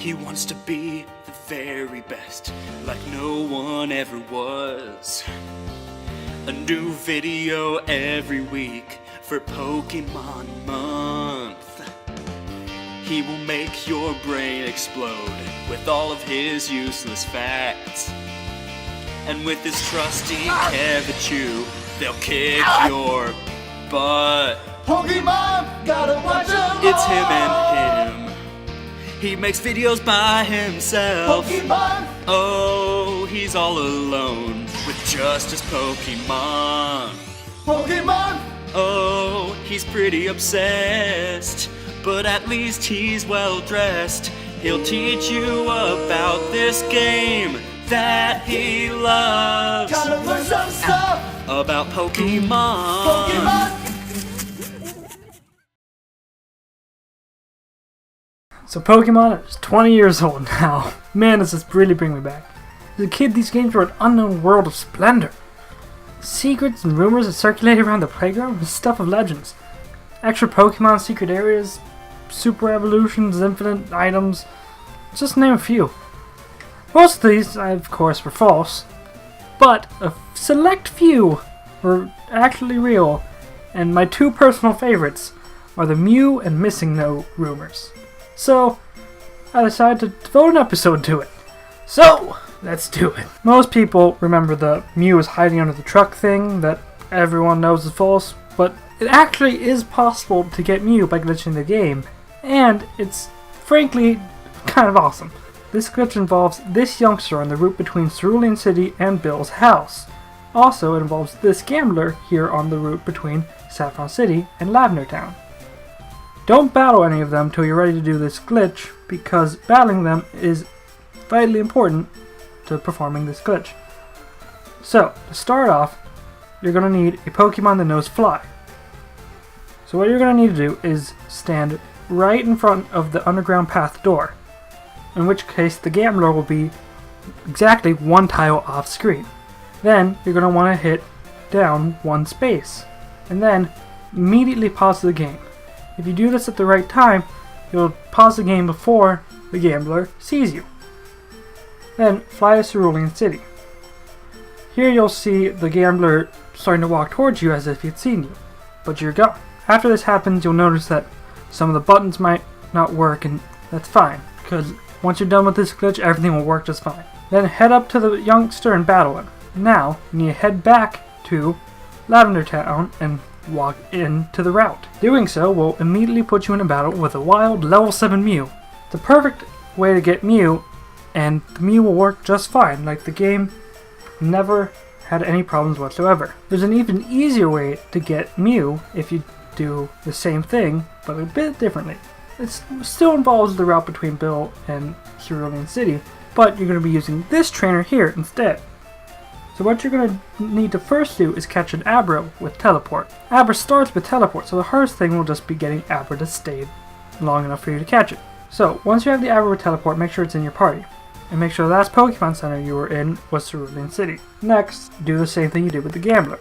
He wants to be the very best, like no one ever was. A new video every week for Pokemon Month. He will make your brain explode with all of his useless facts. And with his trusty Pikachu, they'll kick your butt. Pokemon, gotta watch them. It's him and him. He makes videos by himself. Pokemon. Oh, he's all alone with just his Pokemon. Pokemon. Oh, he's pretty obsessed, but at least he's well dressed. He'll teach you about this game that he loves. Gotta learn some stuff about Pokemon. Pokemon. So Pokemon is 20 years old now. Man, does this really bring me back. As a kid, these games were an unknown world of splendor. Secrets and rumors that circulated around the playground was stuff of legends. Extra Pokemon secret areas, super evolutions, infinite items, just to name a few. Most of these, of course, were false, but a select few were actually real, and my two personal favorites are the Mew and Missingno rumors. So, I decided to devote an episode to it. So, let's do it. Most people remember the Mew is hiding under the truck thing that everyone knows is false, but it actually is possible to get Mew by glitching the game, and it's frankly kind of awesome. This glitch involves this youngster on the route between Cerulean City and Bill's house. Also, it involves this gambler here on the route between Saffron City and Lavender Town. Don't battle any of them till you're ready to do this glitch, because battling them is vitally important to performing this glitch. So, to start off, you're going to need a Pokemon that knows Fly. So what you're going to need to do is stand right in front of the underground path door, in which case the gambler will be exactly one tile off screen. Then you're going to want to hit down one space, and then immediately pause the game. If you do this at the right time, you'll pause the game before the gambler sees you. Then fly to Cerulean City. Here you'll see the gambler starting to walk towards you as if he'd seen you, but you're gone. After this happens, you'll notice that some of the buttons might not work, and that's fine, because once you're done with this glitch, everything will work just fine. Then head up to the youngster and battle him. Now, you need to head back to Lavender Town and walk into the route. Doing so will immediately put you in a battle with a wild level 7 Mew. The perfect way to get Mew, and the Mew will work just fine, like the game never had any problems whatsoever. There's an even easier way to get Mew if you do the same thing, but a bit differently. It still involves the route between Bill and Cerulean City, but you're going to be using this trainer here instead. So what you're going to need to first do is catch an Abra with Teleport. Abra starts with Teleport, so the hardest thing will just be getting Abra to stay long enough for you to catch it. So once you have the Abra with Teleport, make sure it's in your party. And make sure the last Pokemon Center you were in was Cerulean City. Next, do the same thing you did with the Gambler.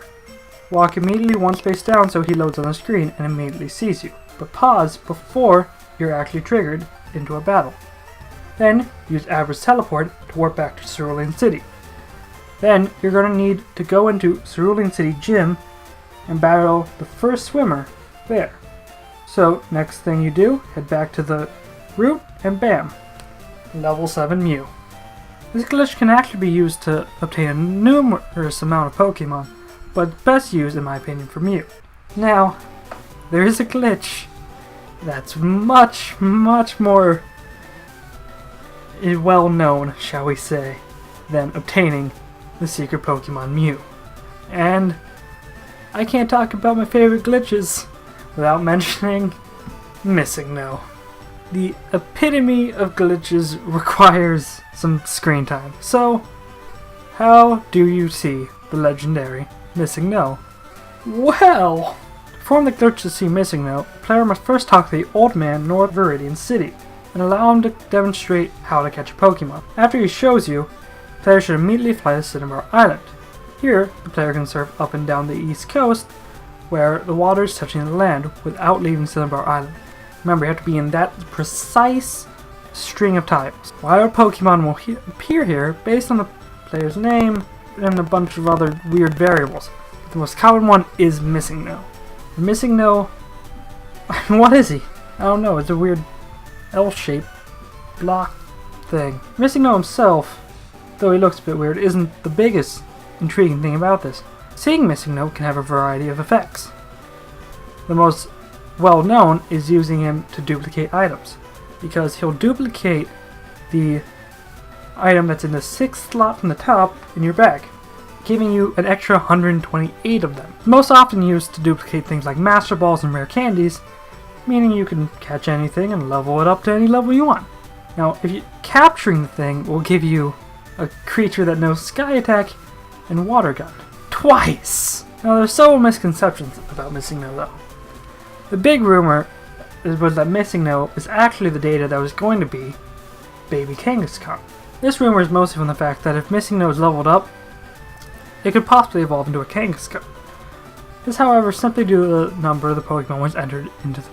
Walk immediately one space down so he loads on the screen and immediately sees you. But pause before you're actually triggered into a battle. Then use Abra's Teleport to warp back to Cerulean City. Then you're going to need to go into Cerulean City Gym and battle the first swimmer there. So next thing you do, head back to the route and bam, level 7 Mew. This glitch can actually be used to obtain a numerous amount of Pokemon, but best used in my opinion for Mew. Now, there is a glitch that's much more well known, shall we say, than obtaining the secret Pokemon Mew. And I can't talk about my favorite glitches without mentioning Missingno. The epitome of glitches requires some screen time. So, how do you see the legendary Missingno? Well, to perform the glitch to see Missingno, the player must first talk to the old man North Viridian City and allow him to demonstrate how to catch a Pokemon. After he shows you, the player should immediately fly to Cinnabar Island. Here, the player can surf up and down the east coast, where the water is touching the land without leaving Cinnabar Island. Remember, you have to be in that precise string of tiles. While Pokemon will appear here based on the player's name and a bunch of other weird variables. The most common one is Missingno. Missingno, what is he? I don't know, it's a weird L-shaped block thing. Missingno himself, though he looks a bit weird, isn't the biggest intriguing thing about this. Seeing Missingno can have a variety of effects. The most well known is using him to duplicate items, because he'll duplicate the item that's in the 6th slot from the top in your bag, giving you an extra 128 of them. Most often used to duplicate things like Master Balls and rare candies, meaning you can catch anything and level it up to any level you want. Now, capturing the thing will give you a creature that knows Sky Attack and Water Gun. Twice! Now, there's several misconceptions about Missingno, though. The big rumor was that Missingno is actually the data that was going to be Baby Kangaskhan. This rumor is mostly from the fact that if Missingno is leveled up, it could possibly evolve into a Kangaskhan. This, however, simply due to the number of the Pokemon was entered into the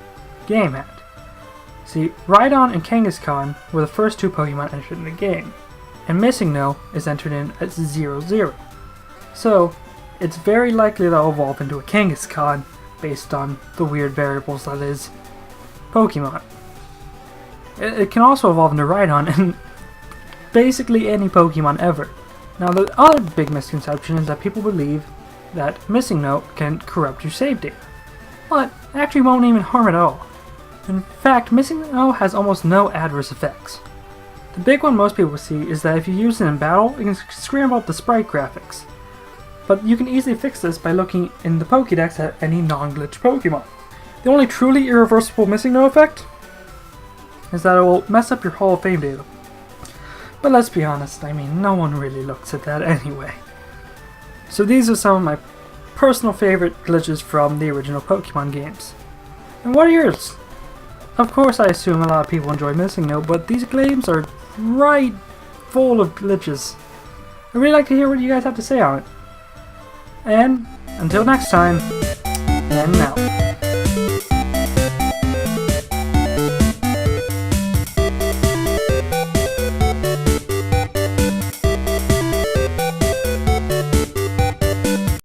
game had. See, Rhydon and Kangaskhan were the first 2 Pokemon entered in the game, and Missingno is entered in at 0-0. So, it's very likely they'll evolve into a Kangaskhan based on the weird variables that is Pokemon. It can also evolve into Rhydon and basically any Pokemon ever. Now, the other big misconception is that people believe that Missingno can corrupt your save data, but actually won't even harm at all. In fact, Missingno has almost no adverse effects. The big one most people see is that if you use it in battle, it can scramble up the sprite graphics. But you can easily fix this by looking in the Pokédex at any non-glitch Pokemon. The only truly irreversible Missingno effect is that it will mess up your Hall of Fame data. But let's be honest, I mean, no one really looks at that anyway. So these are some of my personal favorite glitches from the original Pokemon games. And what are yours? Of course, I assume a lot of people enjoy Missingno, but these games are right full of glitches. I'd really like to hear what you guys have to say on it. And until next time, then out.